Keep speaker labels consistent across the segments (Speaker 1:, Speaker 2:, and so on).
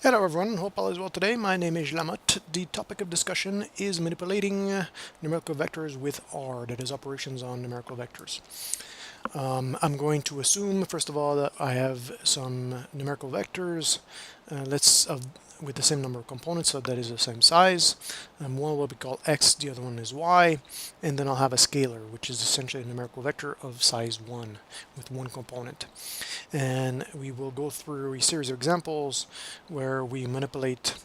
Speaker 1: Hello everyone, hope all is well today. My name is Lamotte. The topic of discussion is manipulating numerical vectors with R, that is operations on numerical vectors. I'm going to assume, first of all, that I have some numerical vectors with the same number of components, so that is the same size. One will be called x, the other one is y, and then I'll have a scalar, which is essentially a numerical vector of size 1 with one component. And we will go through a series of examples where we manipulate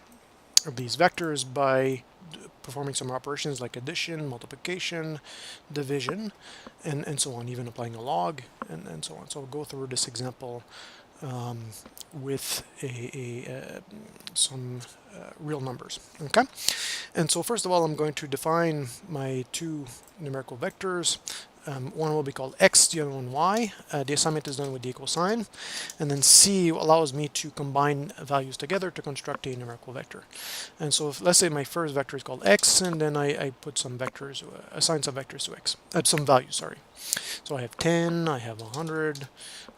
Speaker 1: these vectors by performing some operations like addition, multiplication, division, and so on, even applying a log, and so on. So I'll go through this example with some real numbers. Okay, and so first of all, I'm going to define my two numerical vectors. One will be called x, the other one y. The assignment is done with the equal sign. And then c allows me to combine values together to construct a numerical vector. And so let's say my first vector is called x, and then I put some vectors, assign some vectors to x, some values, sorry. So I have 10, I have 100,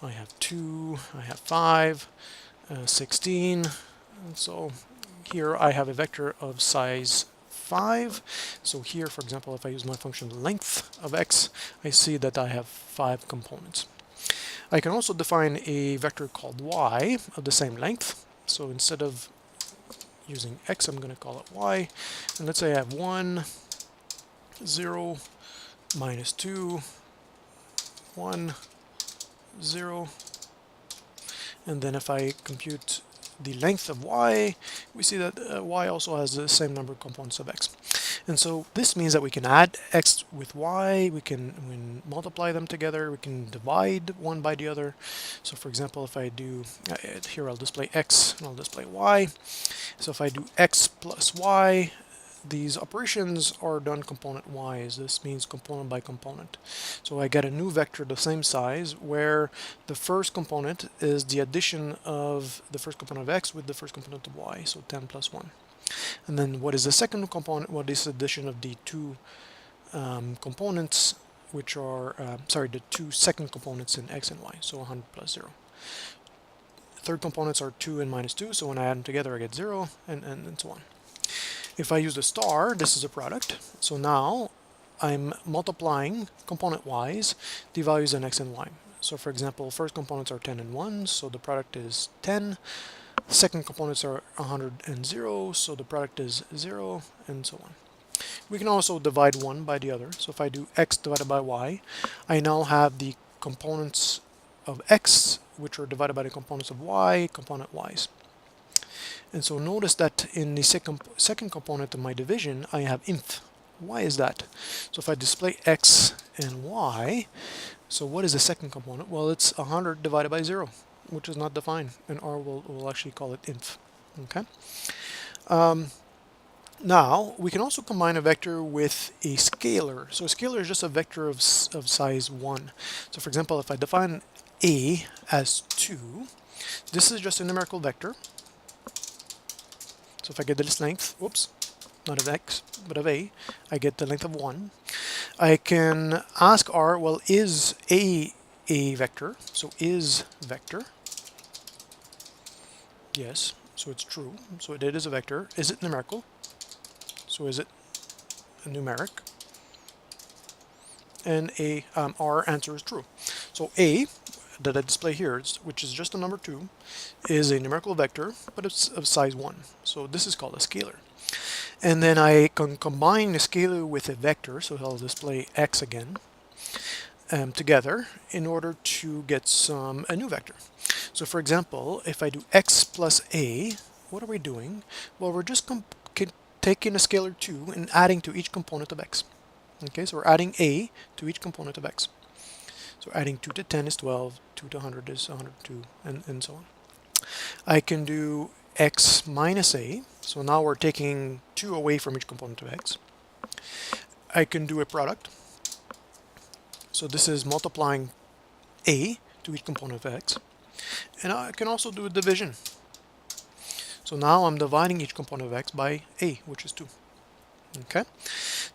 Speaker 1: I have 2, I have 5, 16. And so here I have a vector of size 5. So here, for example, if I use my function length of x, I see that I have 5 components. I can also define a vector called y of the same length. So instead of using x, I'm going to call it y. And let's say I have 1, 0, minus 2, 1, 0. And then if I compute the length of y, we see that y also has the same number of components of x. And so this means that we can add x with y, we can multiply them together, we can divide one by the other. So for example, if I do, here I'll display x and I'll display y. So if I do x plus y, these operations are done component-wise. This means component by component. So I get a new vector the same size where the first component is the addition of the first component of x with the first component of y, so 10 plus 1. And then what is the second component? Well, this addition of the two components, which are, the two second components in x and y, so 100 plus 0. Third components are 2 and minus 2, so when I add them together I get 0, and so on. If I use the star, this is a product. So now I'm multiplying component-wise the values in x and y. So for example, first components are 10 and 1, so the product is 10. Second components are 100 and 0, so the product is 0, and so on. We can also divide one by the other. So if I do x divided by y, I now have the components of x, which are divided by the components of y, component-wise. And so notice that in the second component of my division, I have inf. Why is that? So if I display x and y, so what is the second component? Well, it's 100 divided by 0, which is not defined, and R will actually call it inf. Okay. Now, we can also combine a vector with a scalar. So a scalar is just a vector of size 1. So for example, if I define a as 2, this is just a numerical vector. So if I get this length, oops, not of x, but of a, I get the length of 1. I can ask R, well, is a vector? So is vector. Yes, so it's true. So it is a vector. Is it numerical? So is it a numeric? And our answer is true. So a, that I display here, which is just a number 2, is a numerical vector, but it's of size 1. So this is called a scalar. And then I can combine a scalar with a vector, so I'll display x again, together in order to get a new vector. So for example, if I do x plus a, what are we doing? Well, we're just taking a scalar 2 and adding to each component of x. Okay, so we're adding a to each component of x. So adding 2 to 10 is 12, 2 to 100 is 102, and so on. I can do x minus a, so now we're taking 2 away from each component of x. I can do a product, so this is multiplying a to each component of x. And I can also do a division. So now I'm dividing each component of x by a, which is 2. Okay,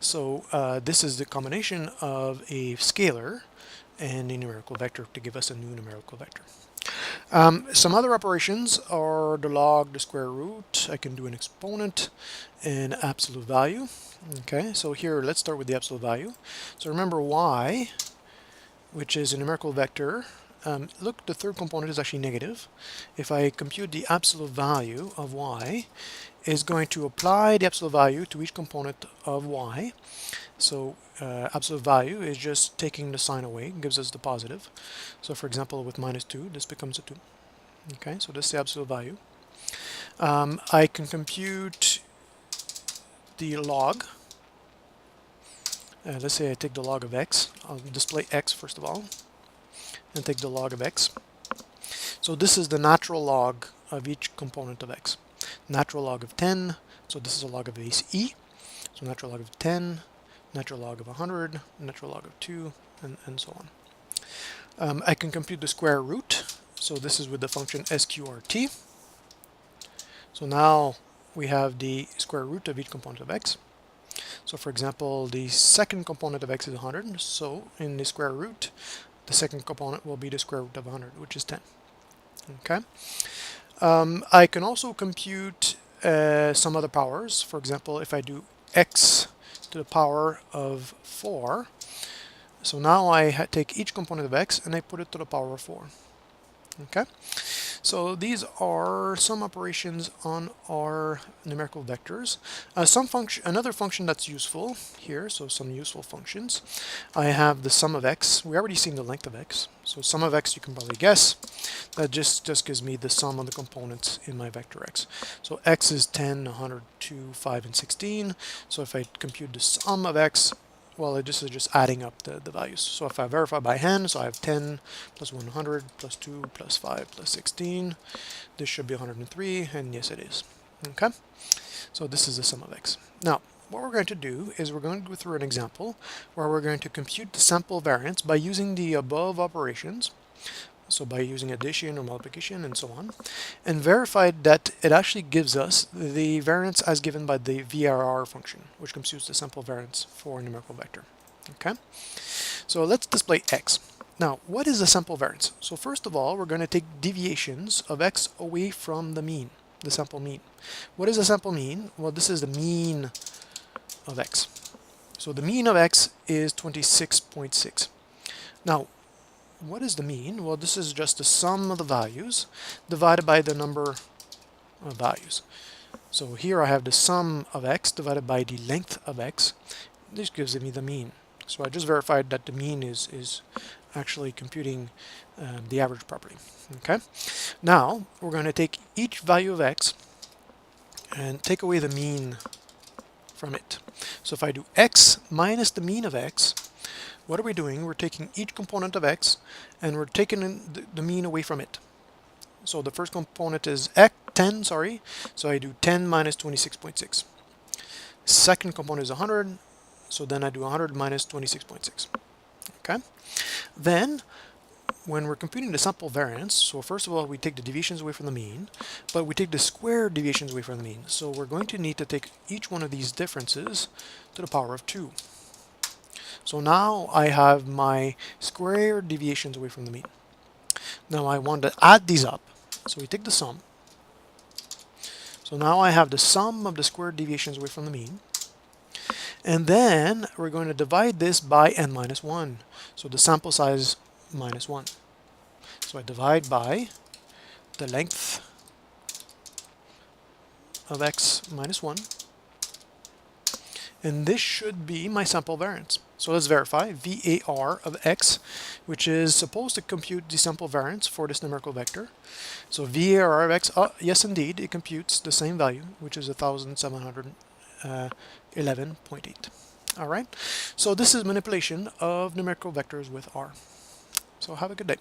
Speaker 1: so this is the combination of a scalar and a numerical vector to give us a new numerical vector. Some other operations are the log, the square root. I can do an exponent and absolute value. Okay, so here let's start with the absolute value. So remember y, which is a numerical vector. Look, the third component is actually negative. If I compute the absolute value of y, is going to apply the absolute value to each component of y. So absolute value is just taking the sign away, gives us the positive. So for example, with minus 2, this becomes a 2. Okay, so this is the absolute value. I can compute the log. Let's say I take the log of x. I'll display x first of all, and take the log of x. So this is the natural log of each component of x. Natural log of 10, so this is a log of base e. So natural log of 10, natural log of 100, natural log of 2, and so on. I can compute the square root. So this is with the function sqrt. So now we have the square root of each component of x. So for example, the second component of x is 100. So in the square root, the second component will be the square root of 100, which is 10. Okay. I can also compute some other powers. For example, if I do x to the power of 4, so now I take each component of x and I put it to the power of 4. Okay, so these are some operations on our numerical vectors. Another function that's useful here, so some useful functions. I have the sum of x. We already seen the length of x. So sum of x, you can probably guess. That just gives me the sum of the components in my vector x. So x is 10, 100, 2, 5, and 16. So if I compute the sum of x, well, this is just adding up the values. So if I verify by hand, so I have 10 plus 100 plus 2 plus 5 plus 16. This should be 103, and yes, it is. Okay, so this is the sum of x. Now, what we're going to do is we're going to go through an example where we're going to compute the sample variance by using the above operations. So by using addition or multiplication and so on, and verified that it actually gives us the variance as given by the VRR function, which computes the sample variance for a numerical vector. Okay, so let's display x. Now, what is the sample variance? So first of all, we're going to take deviations of x away from the mean, the sample mean. What is the sample mean? Well, this is the mean of x. So the mean of x is 26.6. Now, what is the mean? Well, this is just the sum of the values divided by the number of values. So here I have the sum of x divided by the length of x. This gives me the mean. So I just verified that the mean is actually computing the average properly. Okay. Now we're going to take each value of x and take away the mean from it. So if I do x minus the mean of x, what are we doing? We're taking each component of x and we're taking the mean away from it. So the first component is 10, sorry. So I do 10 minus 26.6. Second component is 100. So then I do 100 minus 26.6. Okay. Then when we're computing the sample variance, so first of all, we take the deviations away from the mean, but we take the square deviations away from the mean. So we're going to need to take each one of these differences to the power of 2. So now I have my square deviations away from the mean. Now I want to add these up. So we take the sum. So now I have the sum of the square deviations away from the mean. And then we're going to divide this by n minus 1. So the sample size minus 1. So I divide by the length of x minus 1. And this should be my sample variance. So let's verify VAR of x, which is supposed to compute the sample variance for this numerical vector. So VAR of x, yes indeed, it computes the same value, which is 1711.8. All right, so this is manipulation of numerical vectors with R. So have a good day.